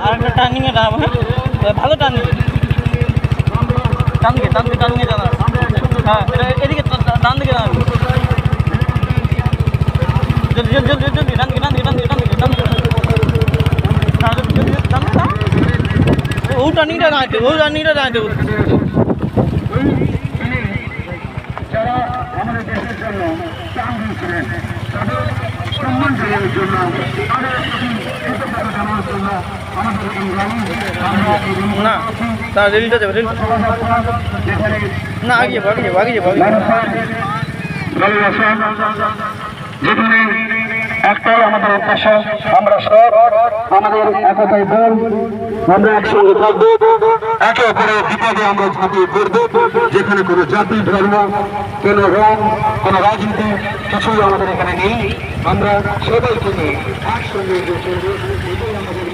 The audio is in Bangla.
আরেকটা টার্নিংয়ে দাঁড়াবো। হ্যাঁ ভালো টার্নিং, ডান দিকে দাঁড়াবে। হ্যাঁ এদিকে ডান দিকে দাঁড়াবে। জলদি ডান দিকে ও টার্নিংটা দাঁড়াতে যারা আমাদের দেশের জন্য প্রাণ দিয়েছিলেন তাদের সম্মান জানানোর জন্য তাদের প্রতি কৃতজ্ঞতা জানানোর জন্য আমাদের এই র্যালি না তার রেলটা যাবে না আগে যেখানে একটাই আমাদের উদ্দেশ্য, আমরা সব আমাদের একতায় বল, আমরা একসঙ্গে থাকবো, একে অপরের বিপদে আমরা ঝাঁপিয়ে পড়বো। যেখানে কোনো জাতি, ধর্ম, কোনো রং, কোনো রাজনীতি কিছুই আমাদের এখানে নেই। আমরা সবাইকে নিয়ে একসঙ্গে চলবো। এটাই আমাদের